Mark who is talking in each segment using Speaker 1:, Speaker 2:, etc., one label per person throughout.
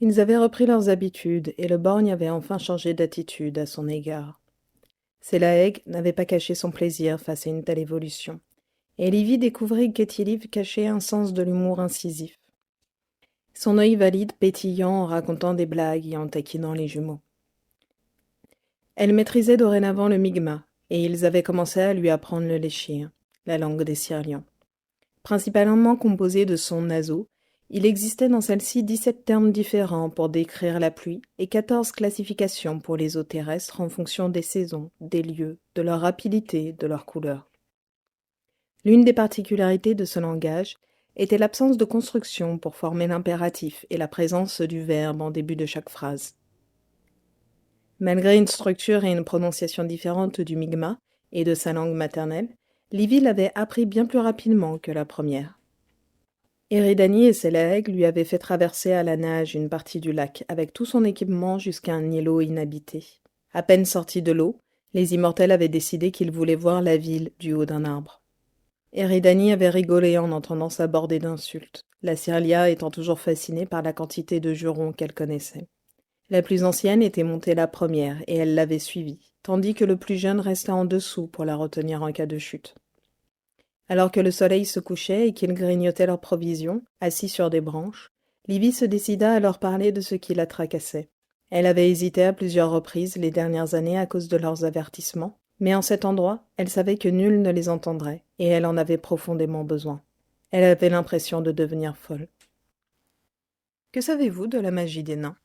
Speaker 1: Ils avaient repris leurs habitudes, et le borgne avait enfin changé d'attitude à son égard. Sélaëg n'avait pas caché son plaisir face à une telle évolution, et Livy découvrit qu'Étilive cachait un sens de l'humour incisif. Son œil valide pétillant en racontant des blagues et en taquinant les jumeaux. Elle maîtrisait dorénavant le migma, et ils avaient commencé à lui apprendre le léchir, la langue des Syriens. Principalement composée de sons nasaux, il existait dans celle-ci 17 termes différents pour décrire la pluie et 14 classifications pour les eaux terrestres en fonction des saisons, des lieux, de leur rapidité, de leur couleur. L'une des particularités de ce langage était l'absence de construction pour former l'impératif et la présence du verbe en début de chaque phrase. Malgré une structure et une prononciation différentes du Mi'kmaq et de sa langue maternelle, Livy l'avait appris bien plus rapidement que la première. Eridani et Sélaëg lui avaient fait traverser à la nage une partie du lac avec tout son équipement jusqu'à un îlot inhabité. À peine sortis de l'eau, les immortels avaient décidé qu'ils voulaient voir la ville du haut d'un arbre. Eridani avait rigolé en entendant s'aborder d'insultes, la Cyrlia étant toujours fascinée par la quantité de jurons qu'elle connaissait. La plus ancienne était montée la première et elle l'avait suivie, tandis que le plus jeune restait en dessous pour la retenir en cas de chute. Alors que le soleil se couchait et qu'ils grignotaient leurs provisions, assis sur des branches, Livy se décida à leur parler de ce qui la tracassait. Elle avait hésité à plusieurs reprises les dernières années à cause de leurs avertissements, mais en cet endroit, elle savait que nul ne les entendrait, et elle en avait profondément besoin. Elle avait l'impression de devenir folle. « Que savez-vous de la magie des nains ?»«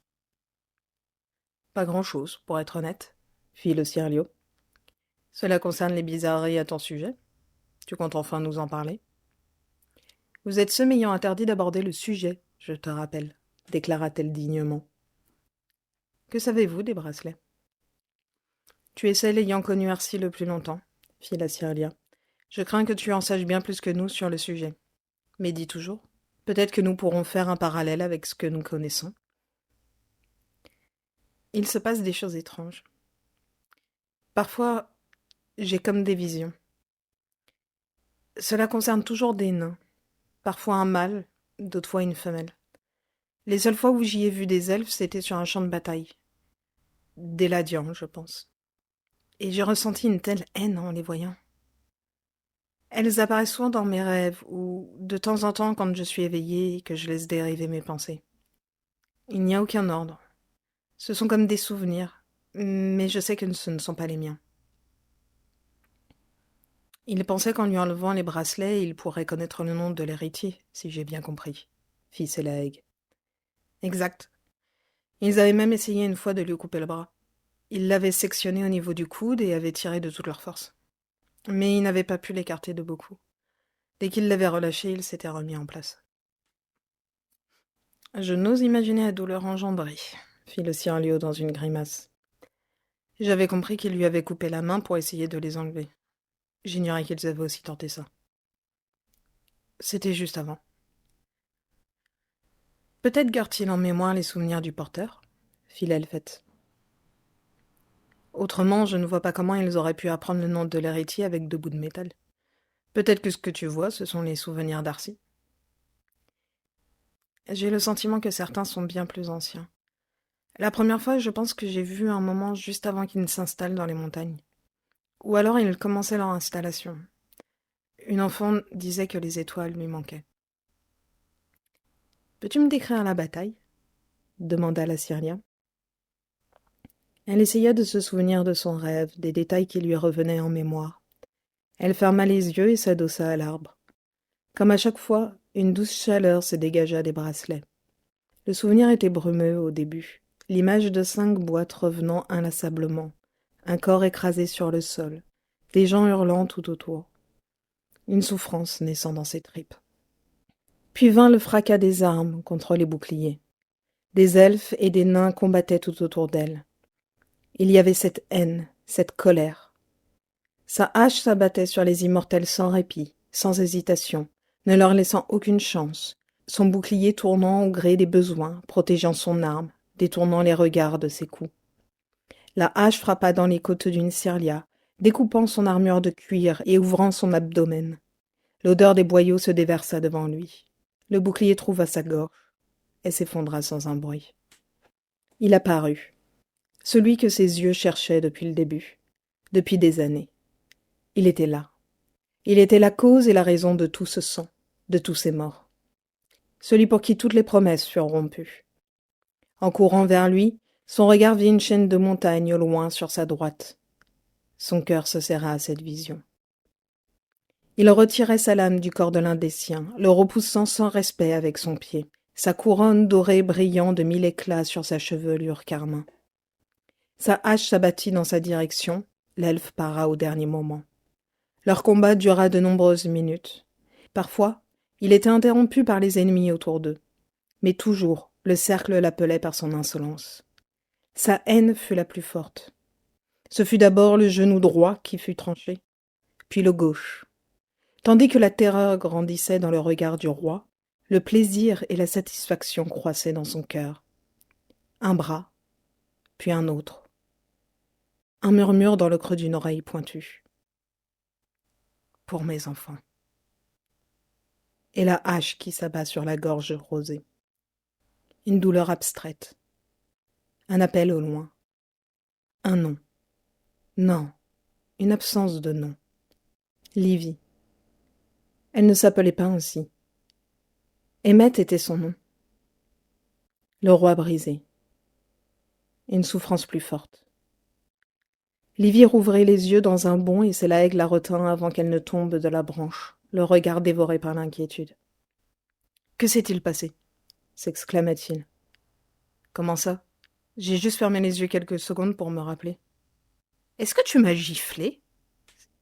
Speaker 1: Pas grand-chose, pour être honnête, » fit le Sirlio. « Cela concerne les bizarreries à ton sujet ? Tu comptes enfin nous en parler ? » « Vous êtes ceux m'ayant interdit d'aborder le sujet, je te rappelle, » déclara-t-elle dignement. « Que savez-vous des bracelets ?»« Tu es celle ayant connu Arcy le plus longtemps, » fit la Cyrlia. « Je crains que tu en saches bien plus que nous sur le sujet. Mais dis toujours, peut-être que nous pourrons faire un parallèle avec ce que nous connaissons. » Il se passe des choses étranges. Parfois, j'ai comme des visions. Cela concerne toujours des nains. Parfois un mâle, d'autres fois une femelle. Les seules fois où j'y ai vu des elfes, c'était sur un champ de bataille. Des Ladians, je pense. Et j'ai ressenti une telle haine en les voyant. Elles apparaissent souvent dans mes rêves, ou de temps en temps quand je suis éveillée et que je laisse dériver mes pensées. Il n'y a aucun ordre. Ce sont comme des souvenirs, mais je sais que ce ne sont pas les miens. Il pensait qu'en lui enlevant les bracelets, il pourrait connaître le nom de l'héritier, si j'ai bien compris, fit Sélaëg. Exact. Ils avaient même essayé une fois de lui couper le bras. Ils l'avaient sectionné au niveau du coude et avaient tiré de toute leur force. Mais ils n'avaient pas pu l'écarter de beaucoup. Dès qu'ils l'avaient relâché, il s'était remis en place. Je n'ose imaginer la douleur engendrée, fit le Sirlio dans une grimace. J'avais compris qu'ils lui avaient coupé la main pour essayer de les enlever. J'ignorais qu'ils avaient aussi tenté ça. C'était juste avant. Peut-être garde-t-il en mémoire les souvenirs du porteur, fit l'elfette. Autrement, je ne vois pas comment ils auraient pu apprendre le nom de l'héritier avec 2 bouts de métal. Peut-être que ce que tu vois, ce sont les souvenirs d'Arcy. J'ai le sentiment que certains sont bien plus anciens. La première fois, je pense que j'ai vu un moment juste avant qu'ils ne s'installent dans les montagnes. Ou alors ils commençaient leur installation. Une enfant disait que les étoiles lui manquaient. « Peux-tu me décrire la bataille ?» demanda la Cyrlia. Elle essaya de se souvenir de son rêve, des détails qui lui revenaient en mémoire. Elle ferma les yeux et s'adossa à l'arbre. Comme à chaque fois, une douce chaleur se dégagea des bracelets. Le souvenir était brumeux au début, l'image de 5 boîtes revenant inlassablement, un corps écrasé sur le sol, des gens hurlant tout autour. Une souffrance naissant dans ses tripes. Puis vint le fracas des armes contre les boucliers. Des elfes et des nains combattaient tout autour d'elle. Il y avait cette haine, cette colère. Sa hache s'abattait sur les immortels sans répit, sans hésitation, ne leur laissant aucune chance, son bouclier tournant au gré des besoins, protégeant son arme, détournant les regards de ses coups. La hache frappa dans les côtes d'une Cyrlia, découpant son armure de cuir et ouvrant son abdomen. L'odeur des boyaux se déversa devant lui. Le bouclier trouva sa gorge et s'effondra sans un bruit. Il apparut, celui que ses yeux cherchaient depuis le début, depuis des années. Il était là. Il était la cause et la raison de tout ce sang, de tous ces morts. Celui pour qui toutes les promesses furent rompues. En courant vers lui, son regard vit une chaîne de montagnes au loin sur sa droite. Son cœur se serra à cette vision. Il retirait sa lame du corps de l'un des siens, le repoussant sans respect avec son pied, sa couronne dorée brillant de 1000 éclats sur sa chevelure carmin. Sa hache s'abattit dans sa direction, l'elfe para au dernier moment. Leur combat dura de nombreuses minutes. Parfois, il était interrompu par les ennemis autour d'eux. Mais toujours, le cercle l'appelait par son insolence. Sa haine fut la plus forte. Ce fut d'abord le genou droit qui fut tranché, puis le gauche. Tandis que la terreur grandissait dans le regard du roi, le plaisir et la satisfaction croissaient dans son cœur. Un bras, puis un autre. Un murmure dans le creux d'une oreille pointue. Pour mes enfants. Et la hache qui s'abat sur la gorge rosée. Une douleur abstraite. Un appel au loin. Un nom. Non, une absence de nom. Livy. Elle ne s'appelait pas ainsi. Emmett était son nom. Le roi brisé. Une souffrance plus forte. Livy rouvrit les yeux dans un bond et Sélaëg la retint avant qu'elle ne tombe de la branche, le regard dévoré par l'inquiétude. « Que s'est-il passé » s'exclama-t-il. « Comment ça ? J'ai juste fermé les yeux quelques secondes pour me rappeler. »« Est-ce que tu m'as giflé »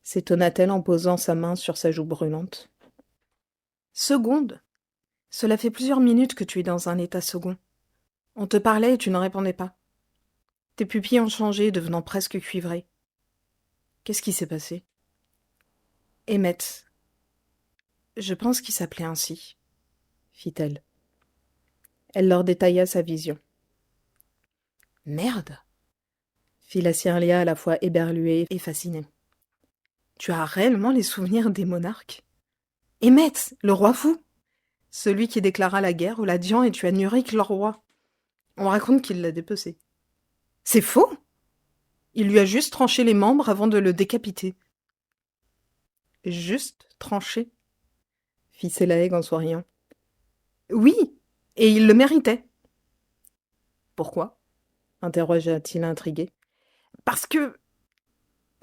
Speaker 1: s'étonna-t-elle en posant sa main sur sa joue brûlante. « Seconde ? Cela fait plusieurs minutes que tu es dans un état second. On te parlait et tu ne répondais pas. Tes pupilles ont changé, devenant presque cuivrées. Qu'est-ce qui s'est passé ? Emmett. Je pense qu'il s'appelait ainsi, fit-elle. Elle leur détailla sa vision. Merde, fit la Cyrlia à la fois éberluée et fascinée. Tu as réellement les souvenirs des monarques ? Emmett, le roi fou, celui qui déclara la guerre aux Ladians et tua Nuric leur roi. On raconte qu'il l'a dépecé. C'est faux ! Il lui a juste tranché les membres avant de le décapiter. Juste tranché, fit Sélaëg en souriant. Oui, et il le méritait. Pourquoi ? Interrogea-t-il intrigué. Parce que...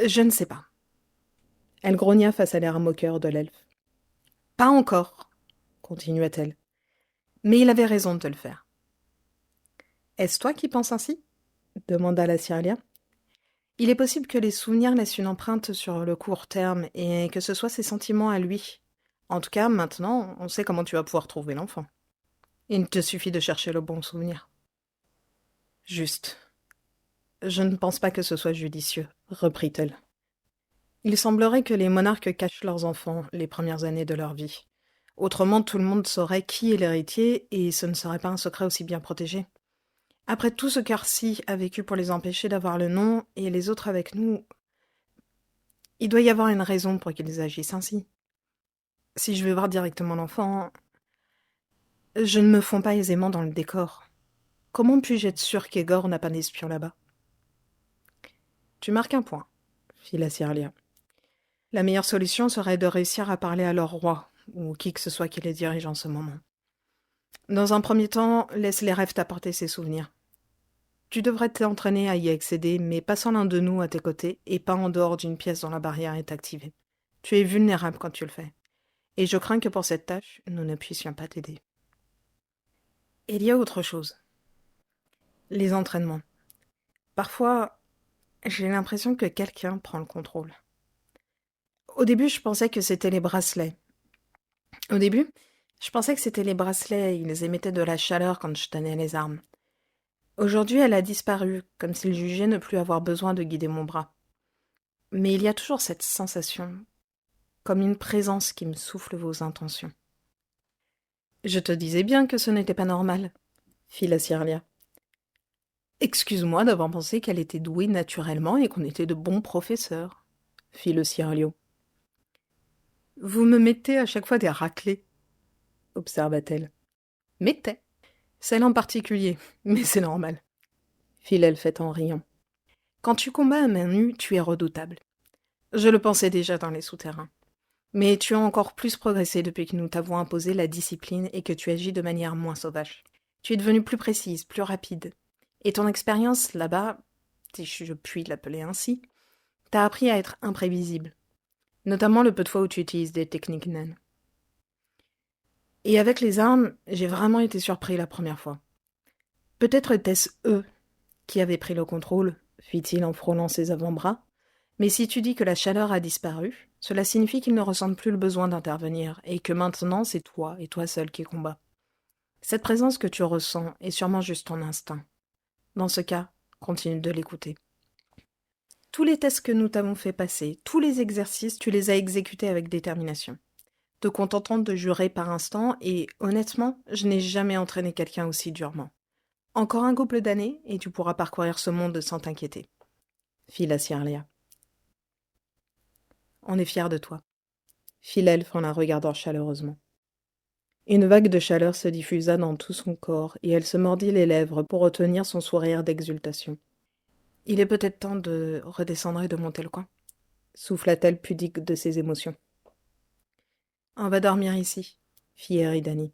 Speaker 1: Je ne sais pas. Elle grogna face à l'air moqueur de l'elfe. Pas encore, continua-t-elle. Mais il avait raison de te le faire. Est-ce toi qui penses ainsi ? Demanda la Cyrlia. Il est possible que les souvenirs laissent une empreinte sur le court terme et que ce soit ses sentiments à lui. En tout cas, maintenant, on sait comment tu vas pouvoir trouver l'enfant. Il te suffit de chercher le bon souvenir. Juste. Je ne pense pas que ce soit judicieux, reprit-elle. Il semblerait que les monarques cachent leurs enfants les premières années de leur vie. Autrement, tout le monde saurait qui est l'héritier et ce ne serait pas un secret aussi bien protégé. Après tout ce qu'Arcy a vécu pour les empêcher d'avoir le nom et les autres avec nous, il doit y avoir une raison pour qu'ils agissent ainsi. Si je veux voir directement l'enfant, je ne me fonds pas aisément dans le décor. Comment puis-je être sûr qu'Egor n'a pas d'espion là-bas ? Tu marques un point, fit la Cyrlia. La meilleure solution serait de réussir à parler à leur roi, ou qui que ce soit qui les dirige en ce moment. Dans un premier temps, laisse les rêves t'apporter ces souvenirs. Tu devrais t'entraîner à y accéder, mais pas sans l'un de nous à tes côtés, et pas en dehors d'une pièce dont la barrière est activée. Tu es vulnérable quand tu le fais. Et je crains que pour cette tâche, nous ne puissions pas t'aider. Il y a autre chose. Les entraînements. Parfois, j'ai l'impression que quelqu'un prend le contrôle. Au début, je pensais que c'était les bracelets. Ils émettaient de la chaleur quand je tenais les armes. Aujourd'hui, elle a disparu, comme s'il jugeait ne plus avoir besoin de guider mon bras. Mais il y a toujours cette sensation, comme une présence qui me souffle vos intentions. Je te disais bien que ce n'était pas normal, fit la Cyrlia. Excuse-moi d'avoir pensé qu'elle était douée naturellement et qu'on était de bons professeurs, fit le Cyrlio. Vous me mettez à chaque fois des raclées, observa-t-elle. Mettez. Celle en particulier, mais c'est normal. fit l'elfette en riant. Quand tu combats à main nue, tu es redoutable. Je le pensais déjà dans les souterrains. Mais tu as encore plus progressé depuis que nous t'avons imposé la discipline et que tu agis de manière moins sauvage. Tu es devenue plus précise, plus rapide. Et ton expérience là-bas, si je puis l'appeler ainsi, t'a appris à être imprévisible. Notamment le peu de fois où tu utilises des techniques naines. Et avec les armes, j'ai vraiment été surpris la première fois. Peut-être était-ce eux qui avaient pris le contrôle, fit-il en frôlant ses avant-bras, mais si tu dis que la chaleur a disparu, cela signifie qu'ils ne ressentent plus le besoin d'intervenir, et que maintenant c'est toi, et toi seul qui combats. Cette présence que tu ressens est sûrement juste ton instinct. Dans ce cas, continue de l'écouter. Tous les tests que nous t'avons fait passer, tous les exercices, tu les as exécutés avec détermination. Te contentant de jurer par instant, et honnêtement, je n'ai jamais entraîné quelqu'un aussi durement. Encore un couple d'années, et tu pourras parcourir ce monde sans t'inquiéter, fit la Cyrlia. On est fiers de toi, fit l'elfe en la regardant chaleureusement. Une vague de chaleur se diffusa dans tout son corps, et elle se mordit les lèvres pour retenir son sourire d'exultation. Il est peut-être temps de redescendre et de monter le coin, souffla-t-elle pudique de ses émotions. On va dormir ici, fit Eridani.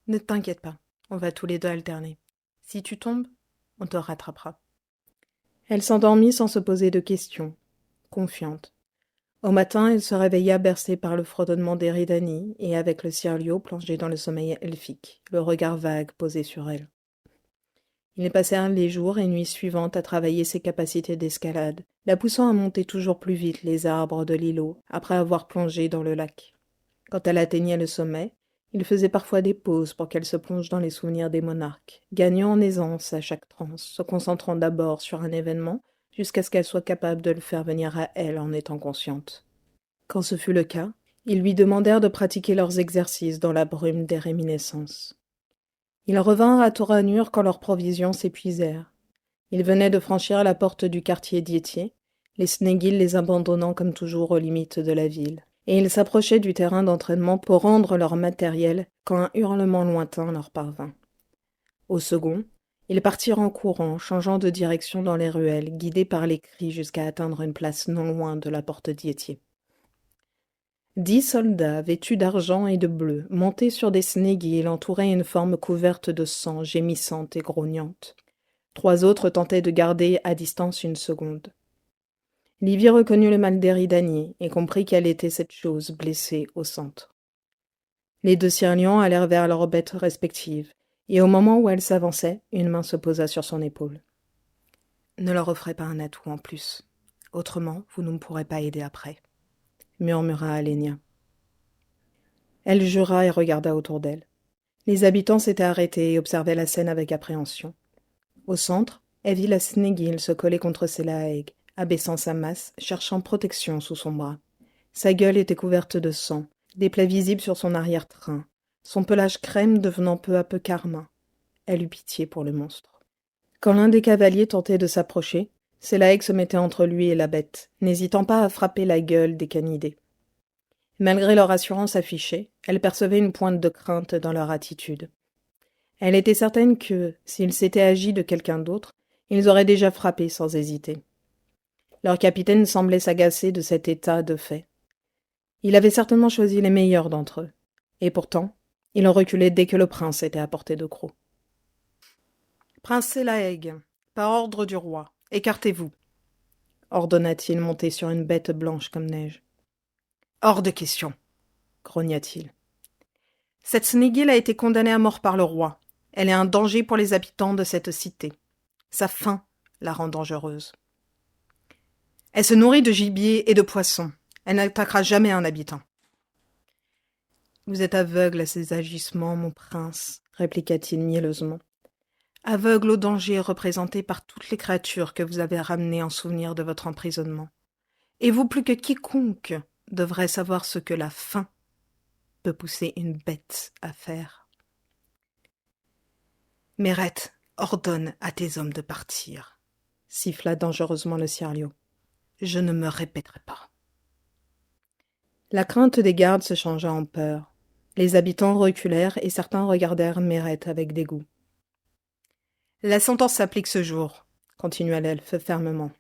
Speaker 1: Ne t'inquiète pas, on va tous les deux alterner. Si tu tombes, on te rattrapera. Elle s'endormit sans se poser de questions, confiante. Au matin, elle se réveilla bercée par le fredonnement d'Eridani et avec le Cyrlio plongé dans le sommeil elfique, le regard vague posé sur elle. Ils passèrent les jours et nuits suivantes à travailler ses capacités d'escalade, la poussant à monter toujours plus vite les arbres de l'îlot après avoir plongé dans le lac. Quand elle atteignait le sommet, il faisait parfois des pauses pour qu'elle se plonge dans les souvenirs des monarques, gagnant en aisance à chaque transe, se concentrant d'abord sur un événement, jusqu'à ce qu'elle soit capable de le faire venir à elle en étant consciente. Quand ce fut le cas, ils lui demandèrent de pratiquer leurs exercices dans la brume des réminiscences. Ils revinrent à Toranur quand leurs provisions s'épuisèrent. Ils venaient de franchir la porte du quartier d'Yétier, les Snéguils les abandonnant comme toujours aux limites de la ville, et ils s'approchaient du terrain d'entraînement pour rendre leur matériel quand un hurlement lointain leur parvint. Au second, ils partirent en courant, changeant de direction dans les ruelles, guidés par les cris jusqu'à atteindre une place non loin de la porte d'Yétier. 10 soldats, vêtus d'argent et de bleu, montés sur des Snéguils, entouraient une forme couverte de sang, gémissante et grognante. 3 autres tentaient de garder à distance une seconde. Livy reconnut le mal d'Eridani et comprit quelle était cette chose blessée au centre. Les 2 Cyrlians allèrent vers leurs bêtes respectives, et au moment où elles s'avançaient, une main se posa sur son épaule. « Ne leur offrez pas un atout en plus. Autrement, vous ne me pourrez pas aider après. » murmura Alenia. Elle jura et regarda autour d'elle. Les habitants s'étaient arrêtés et observaient la scène avec appréhension. Au centre, elle vit la Snéguil se coller contre Selaeg, abaissant sa masse, cherchant protection sous son bras. Sa gueule était couverte de sang, des plaies visibles sur son arrière-train, son pelage crème devenant peu à peu carmin. Elle eut pitié pour le monstre. Quand l'un des cavaliers tentait de s'approcher, Selaeg se mettait entre lui et la bête, n'hésitant pas à frapper la gueule des canidés. Malgré leur assurance affichée, elle percevait une pointe de crainte dans leur attitude. Elle était certaine que, s'il s'était agi de quelqu'un d'autre, ils auraient déjà frappé sans hésiter. Leur capitaine semblait s'agacer de cet état de fait. Il avait certainement choisi les meilleurs d'entre eux, et pourtant, il reculait dès que le prince était à portée de croc. « Prince Selaeg, par ordre du roi, écartez-vous, » ordonna-t-il monté sur une bête blanche comme neige. « Hors de question, » grogna-t-il. « Cette Snéguil a été condamnée à mort par le roi. Elle est un danger pour les habitants de cette cité. Sa faim la rend dangereuse. Elle se nourrit de gibier et de poissons. Elle n'attaquera jamais un habitant. »« Vous êtes aveugle à ces agissements, mon prince, » répliqua-t-il mielleusement. « Aveugle au danger représenté par toutes les créatures que vous avez ramenées en souvenir de votre emprisonnement. Et vous plus que quiconque devrait savoir ce que la faim peut pousser une bête à faire. Mérette, ordonne à tes hommes de partir, » siffla dangereusement le Cyrlio. « Je ne me répéterai pas. » La crainte des gardes se changea en peur. Les habitants reculèrent et certains regardèrent Mérette avec dégoût. « La sentence s'applique ce jour, » continua l'elfe fermement.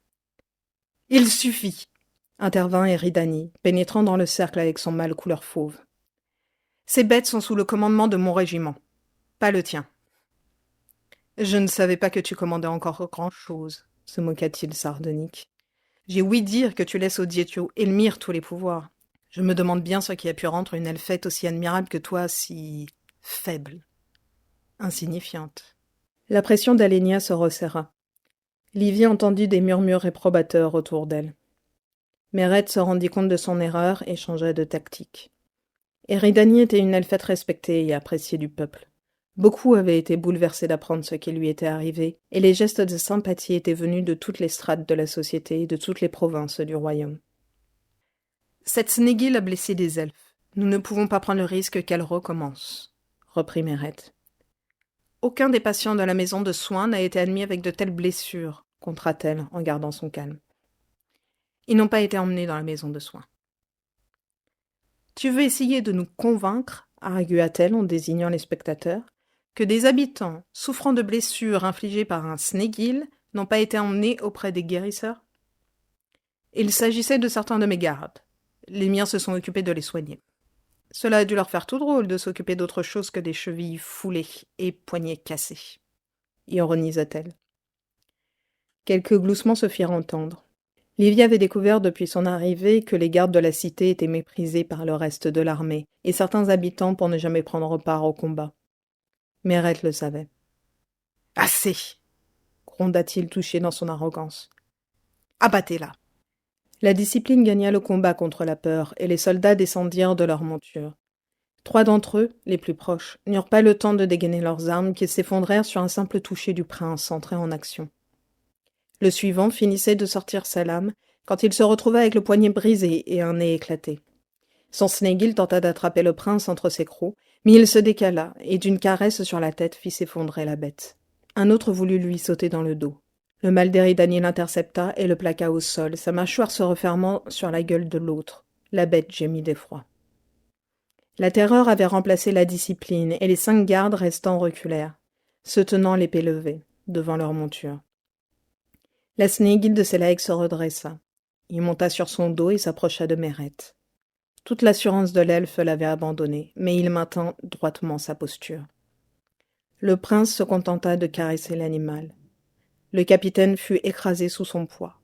Speaker 1: Il suffit, intervint Eridani, pénétrant dans le cercle avec son mâle couleur fauve. Ces bêtes sont sous le commandement de mon régiment, pas le tien. Je ne savais pas que tu commandais encore grand-chose, se moqua-t-il sardonique. J'ai ouï dire que tu laisses au Dietio Elmire tous les pouvoirs. Je me demande bien ce qui a pu rendre une elfette aussi admirable que toi si faible, insignifiante. La pression d'Alenia se resserra. Livy entendit des murmures réprobateurs autour d'elle. Mérette se rendit compte de son erreur et changea de tactique. Eridani était une elfette respectée et appréciée du peuple. Beaucoup avaient été bouleversés d'apprendre ce qui lui était arrivé, et les gestes de sympathie étaient venus de toutes les strates de la société et de toutes les provinces du royaume. Cette Snéguil a blessé des elfes. Nous ne pouvons pas prendre le risque qu'elle recommence, reprit Mérette. Aucun des patients de la maison de soins n'a été admis avec de telles blessures, contra-t-elle en gardant son calme. Ils n'ont pas été emmenés dans la maison de soins. Tu veux essayer de nous convaincre, argua-t-elle en désignant les spectateurs, que des habitants souffrant de blessures infligées par un Snéguil n'ont pas été emmenés auprès des guérisseurs? Il s'agissait de certains de mes gardes. Les miens se sont occupés de les soigner. Cela a dû leur faire tout drôle de s'occuper d'autre chose que des chevilles foulées et poignets cassés, ironisa-t-elle. Quelques gloussements se firent entendre. Livy avait découvert depuis son arrivée que les gardes de la cité étaient méprisés par le reste de l'armée, et certains habitants pour ne jamais prendre part au combat. Mérette le savait. « Assez !» gronda-t-il touché dans son arrogance. « Abattez-la !» La discipline gagna le combat contre la peur, et les soldats descendirent de leurs montures. 3 d'entre eux, les plus proches, n'eurent pas le temps de dégainer leurs armes qui s'effondrèrent sur un simple toucher du prince entré en action. Le suivant finissait de sortir sa lame quand il se retrouva avec le poignet brisé et un nez éclaté. Son Snéguil tenta d'attraper le prince entre ses crocs, mais il se décala et d'une caresse sur la tête fit s'effondrer la bête. Un autre voulut lui sauter dans le dos. Le mal d'Eridani l'intercepta et le plaqua au sol, sa mâchoire se refermant sur la gueule de l'autre. La bête gémit d'effroi. La terreur avait remplacé la discipline et les 5 gardes restants reculèrent, se tenant l'épée levée, devant leur monture. La Snéguil de Selaeg se redressa. Il monta sur son dos et s'approcha de Mérette. Toute l'assurance de l'elfe l'avait abandonné, mais il maintint droitement sa posture. Le prince se contenta de caresser l'animal. Le capitaine fut écrasé sous son poids.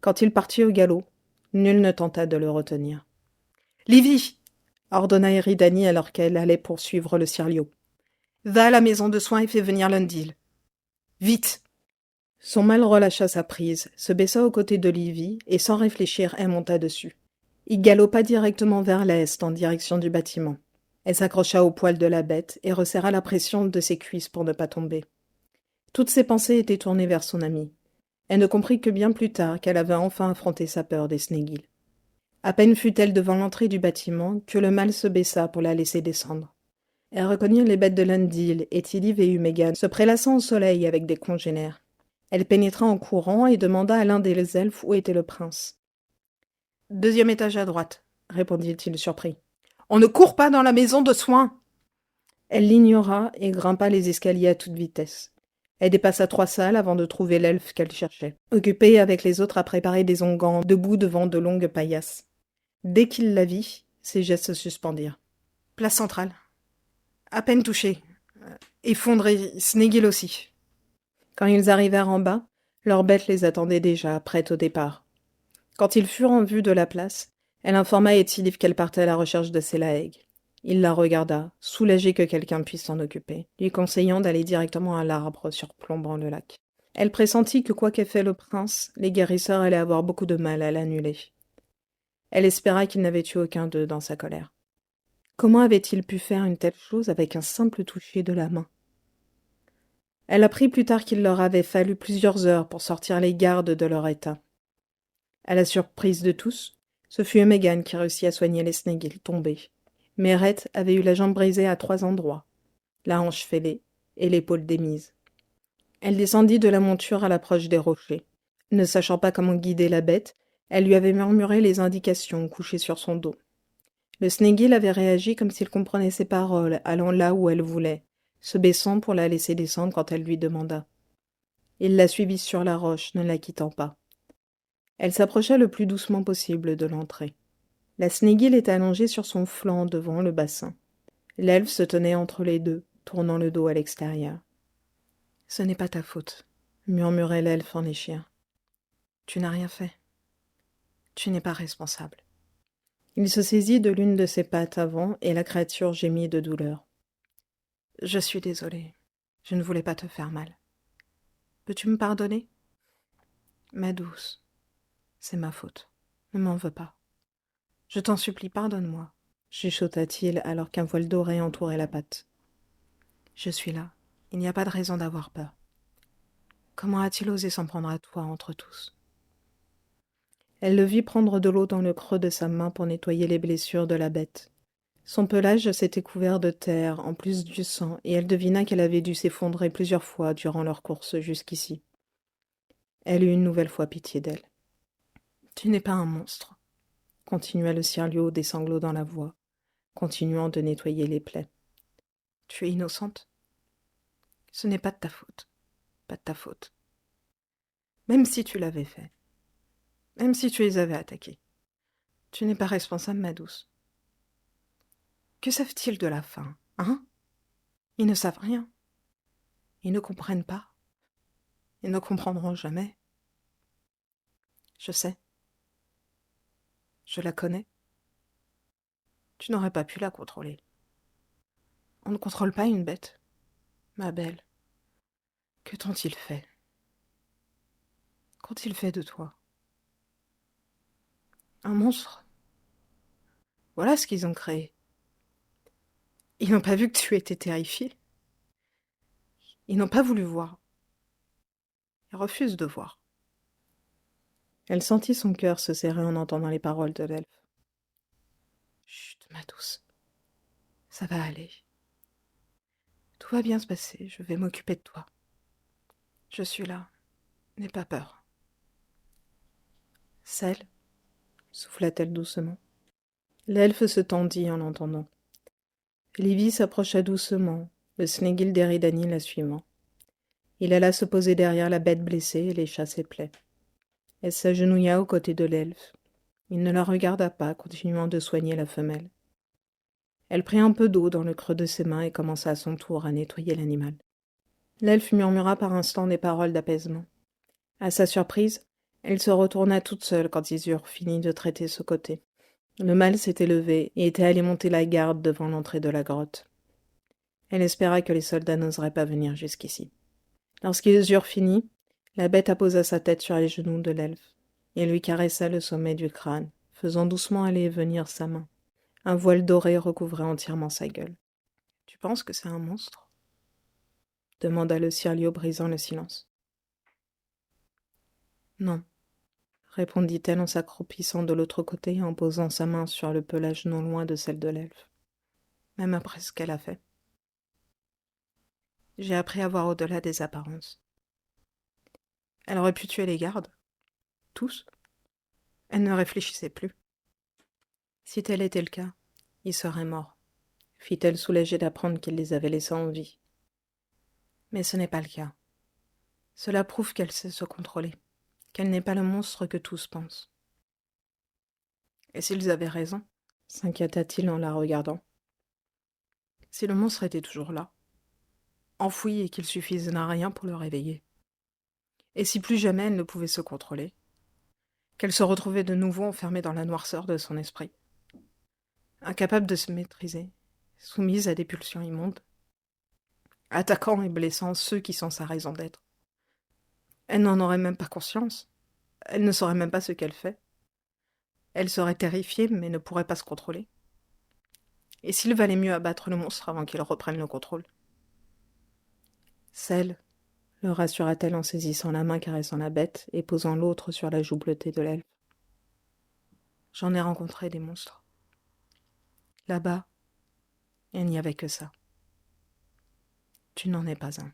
Speaker 1: Quand il partit au galop, nul ne tenta de le retenir. « Livy !» ordonna Eridani alors qu'elle allait poursuivre le Sirlio. « Va à la maison de soins et fais venir Lundil. Vite !» Son mâle relâcha sa prise, se baissa aux côtés de Livy et sans réfléchir, elle monta dessus. Il galopa directement vers l'est en direction du bâtiment. Elle s'accrocha au poil de la bête et resserra la pression de ses cuisses pour ne pas tomber. Toutes ses pensées étaient tournées vers son amie. Elle ne comprit que bien plus tard qu'elle avait enfin affronté sa peur des Snéguil. À peine fut-elle devant l'entrée du bâtiment que le mâle se baissa pour la laisser descendre. Elle reconnut les bêtes de Lundil et Tiliv et Umegan se prélassant au soleil avec des congénères. Elle pénétra en courant et demanda à l'un des elfes où était le prince. « 2e étage à droite, » répondit-il surpris. « On ne court pas dans la maison de soins !» Elle l'ignora et grimpa les escaliers à toute vitesse. Elle dépassa 3 salles avant de trouver l'elfe qu'elle cherchait, occupée avec les autres à préparer des onguents debout devant de longues paillasses. Dès qu'il la vit, ses gestes se suspendirent. « Place centrale. À peine touché. Effondré, Snéguil aussi. » Quand ils arrivèrent en bas, leur bête les attendait déjà, prête au départ. Quand ils furent en vue de la place, elle informa Étiliv qu'elle partait à la recherche de Selaeg. Il la regarda, soulagé que quelqu'un puisse s'en occuper, lui conseillant d'aller directement à l'arbre surplombant le lac. Elle pressentit que quoi qu'ait fait le prince, les guérisseurs allaient avoir beaucoup de mal à l'annuler. Elle espéra qu'il n'avait tué aucun d'eux dans sa colère. Comment avait-il pu faire une telle chose avec un simple toucher de la main ? Elle apprit plus tard qu'il leur avait fallu plusieurs heures pour sortir les gardes de leur état. À la surprise de tous, ce fut Megan qui réussit à soigner les Snéguil tombés. Mérette avait eu la jambe brisée à 3 endroits, la hanche fêlée et l'épaule démise. Elle descendit de la monture à l'approche des rochers. Ne sachant pas comment guider la bête, elle lui avait murmuré les indications couchées sur son dos. Le Snéguil avait réagi comme s'il comprenait ses paroles, allant là où elle voulait, se baissant pour la laisser descendre quand elle lui demanda. Il la suivit sur la roche, ne la quittant pas. Elle s'approcha le plus doucement possible de l'entrée. La Snégil était allongée sur son flanc devant le bassin. L'elfe se tenait entre les deux, tournant le dos à l'extérieur. « Ce n'est pas ta faute, » murmurait l'elfe en léchir. « Tu n'as rien fait. Tu n'es pas responsable. » Il se saisit de l'une de ses pattes avant et la créature gémit de douleur. « Je suis désolée. Je ne voulais pas te faire mal. Peux-tu me pardonner ? » « Ma douce, c'est ma faute. Ne m'en veux pas. Je t'en supplie, pardonne-moi, » chuchota-t-il alors qu'un voile doré entourait la patte. « Je suis là. Il n'y a pas de raison d'avoir peur. Comment a-t-il osé s'en prendre à toi entre tous ?» Elle le vit prendre de l'eau dans le creux de sa main pour nettoyer les blessures de la bête. Son pelage s'était couvert de terre, en plus du sang, et elle devina qu'elle avait dû s'effondrer plusieurs fois durant leur course jusqu'ici. Elle eut une nouvelle fois pitié d'elle. « Tu n'es pas un monstre, » continua le Cirlio des sanglots dans la voix, continuant de nettoyer les plaies. « Tu es innocente. Ce n'est pas de ta faute. Pas de ta faute. Même si tu l'avais fait. Même si tu les avais attaqués. Tu n'es pas responsable, ma douce. Que savent-ils de la faim, hein ? Ils ne savent rien. Ils ne comprennent pas. Ils ne comprendront jamais. Je sais. Je la connais. Tu n'aurais pas pu la contrôler. On ne contrôle pas une bête. Ma belle, que t'ont-ils fait ? Qu'ont-ils fait de toi ? Un monstre ? Voilà ce qu'ils ont créé. Ils n'ont pas vu que tu étais terrifiée. Ils n'ont pas voulu voir. Ils refusent de voir. Elle sentit son cœur se serrer en entendant les paroles de l'elfe. Chut, ma douce. Ça va aller. Tout va bien se passer, je vais m'occuper de toi. Je suis là. N'aie pas peur. Celle, souffla-t-elle doucement. L'elfe se tendit en l'entendant. Livy s'approcha doucement, le Snégil d'Eridani la suivant. Il alla se poser derrière la bête blessée et lécha ses plaies. Elle s'agenouilla aux côtés de l'elfe. Il ne la regarda pas, continuant de soigner la femelle. Elle prit un peu d'eau dans le creux de ses mains et commença à son tour à nettoyer l'animal. L'elfe murmura par instants des paroles d'apaisement. À sa surprise, elle se retourna toute seule quand ils eurent fini de traiter ce côté. Le mâle s'était levé et était allé monter la garde devant l'entrée de la grotte. Elle espéra que les soldats n'oseraient pas venir jusqu'ici. Lorsqu'ils eurent fini, la bête apposa sa tête sur les genoux de l'elfe et lui caressa le sommet du crâne, faisant doucement aller et venir sa main. Un voile doré recouvrait entièrement sa gueule. « Tu penses que c'est un monstre ?» demanda le Cirlio, brisant le silence. « Non, » répondit-elle en s'accroupissant de l'autre côté et en posant sa main sur le pelage non loin de celle de l'elfe. Même après ce qu'elle a fait. J'ai appris à voir au-delà des apparences. Elle aurait pu tuer les gardes. Tous. Elle ne réfléchissait plus. Si tel était le cas, ils seraient morts, fit-elle soulagée d'apprendre qu'il les avait laissés en vie. Mais ce n'est pas le cas. Cela prouve qu'elle sait se contrôler, qu'elle n'est pas le monstre que tous pensent. Et s'ils avaient raison, s'inquiéta-t-il en la regardant. Si le monstre était toujours là, enfoui et qu'il suffisait d'un rien pour le réveiller. Et si plus jamais elle ne pouvait se contrôler, qu'elle se retrouvait de nouveau enfermée dans la noirceur de son esprit, incapable de se maîtriser, soumise à des pulsions immondes, attaquant et blessant ceux qui sont sa raison d'être. Elle n'en aurait même pas conscience. Elle ne saurait même pas ce qu'elle fait. Elle serait terrifiée, mais ne pourrait pas se contrôler. Et s'il valait mieux abattre le monstre avant qu'il reprenne le contrôle ? Celle, le rassura-t-elle en saisissant la main caressant la bête et posant l'autre sur la joue bleutée de l'elfe. J'en ai rencontré des monstres. Là-bas, il n'y avait que ça. Tu n'en es pas un.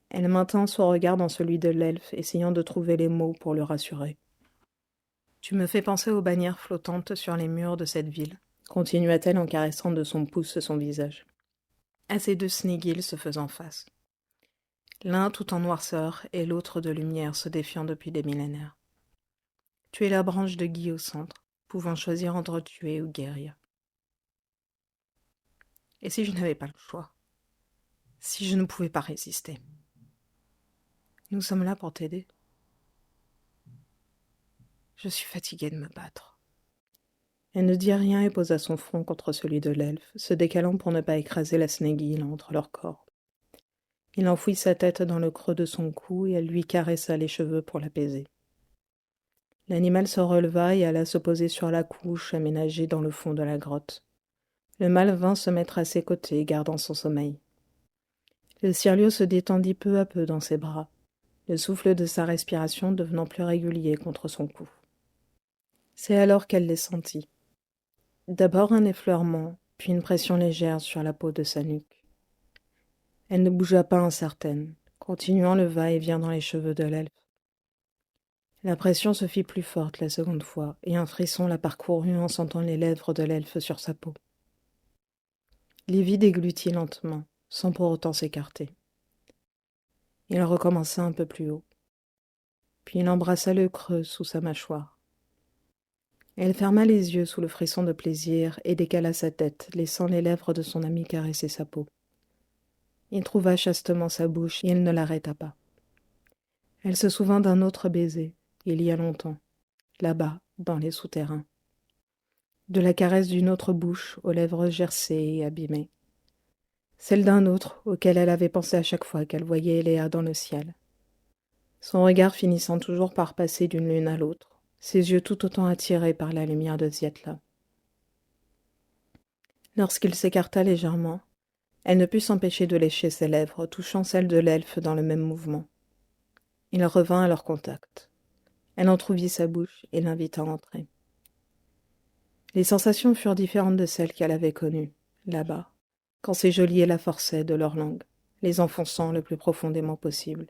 Speaker 1: Elle maintint son regard dans celui de l'elfe, essayant de trouver les mots pour le rassurer. Tu me fais penser aux bannières flottantes sur les murs de cette ville, continua-t-elle en caressant de son pouce son visage. À ces deux Snégils se faisant face. l'un tout en noirceur et l'autre de lumière se défiant depuis des millénaires. Tuer la branche de gui au centre, pouvant choisir entre tuer ou guérir. Et si je n'avais pas le choix? Si je ne pouvais pas résister? Nous sommes là pour t'aider. Je suis fatiguée de me battre. Elle ne dit rien et posa son front contre celui de l'elfe, se décalant pour ne pas écraser la Sneguille entre leurs corps. Il enfouit sa tête dans le creux de son cou et elle lui caressa les cheveux pour l'apaiser. L'animal se releva et alla se poser sur la couche aménagée dans le fond de la grotte. Le mâle vint se mettre à ses côtés, gardant son sommeil. Le Cirlio se détendit peu à peu dans ses bras, le souffle de sa respiration devenant plus régulier contre son cou. C'est alors qu'elle les sentit. D'abord un effleurement, puis une pression légère sur la peau de sa nuque. Elle ne bougea pas incertaine, continuant le va-et-vient dans les cheveux de l'elfe. La pression se fit plus forte la seconde fois, et un frisson la parcourut en sentant les lèvres de l'elfe sur sa peau. Livy déglutit lentement, sans pour autant s'écarter. Il recommença un peu plus haut. Puis il embrassa le creux sous sa mâchoire. Elle ferma les yeux sous le frisson de plaisir et décala sa tête, laissant les lèvres de son ami caresser sa peau. Il trouva chastement sa bouche et elle ne l'arrêta pas. Elle se souvint d'un autre baiser, il y a longtemps, là-bas, dans les souterrains. De la caresse d'une autre bouche aux lèvres gercées et abîmées. Celle d'un autre auquel elle avait pensé à chaque fois qu'elle voyait Eléa dans le ciel. Son regard finissant toujours par passer d'une lune à l'autre, ses yeux tout autant attirés par la lumière de Zietla. Lorsqu'il s'écarta légèrement, elle ne put s'empêcher de lécher ses lèvres, touchant celles de l'elfe dans le même mouvement. Il revint à leur contact. Elle entrouvit sa bouche et l'invita à entrer. Les sensations furent différentes de celles qu'elle avait connues, là-bas, quand ces geôliers la forçaient de leur langue, les enfonçant le plus profondément possible,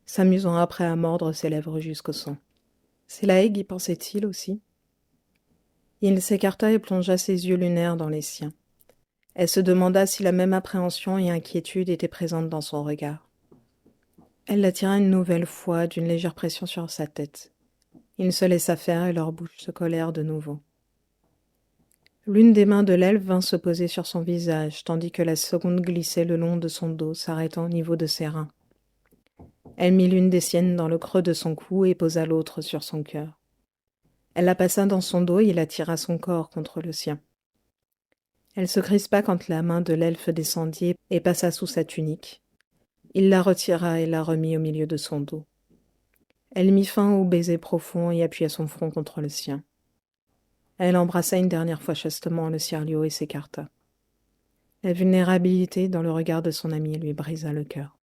Speaker 1: s'amusant après à mordre ses lèvres jusqu'au sang. Sélaëg y pensait-il aussi? Il s'écarta et plongea ses yeux lunaires dans les siens. Elle se demanda si la même appréhension et inquiétude étaient présentes dans son regard. Elle l'attira une nouvelle fois d'une légère pression sur sa tête. Il se laissa faire et leurs bouches se collèrent de nouveau. L'une des mains de l'elfe vint se poser sur son visage, tandis que la seconde glissait le long de son dos, s'arrêtant au niveau de ses reins. Elle mit l'une des siennes dans le creux de son cou et posa l'autre sur son cœur. Elle la passa dans son dos et il attira son corps contre le sien. Elle se crispa quand la main de l'elfe descendit et passa sous sa tunique. Il la retira et la remit au milieu de son dos. Elle mit fin au baiser profond et appuya son front contre le sien. Elle embrassa une dernière fois chastement le Cirlio et s'écarta. La vulnérabilité dans le regard de son ami lui brisa le cœur.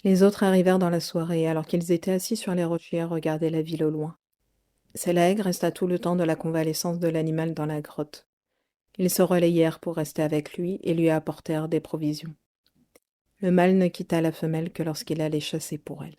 Speaker 1: Les autres arrivèrent dans la soirée alors qu'ils étaient assis sur les rochers à regarder la ville au loin. Sélaëg resta tout le temps de la convalescence de l'animal dans la grotte. Ils se relayèrent pour rester avec lui et lui apportèrent des provisions. Le mâle ne quitta la femelle que lorsqu'il allait chasser pour elle.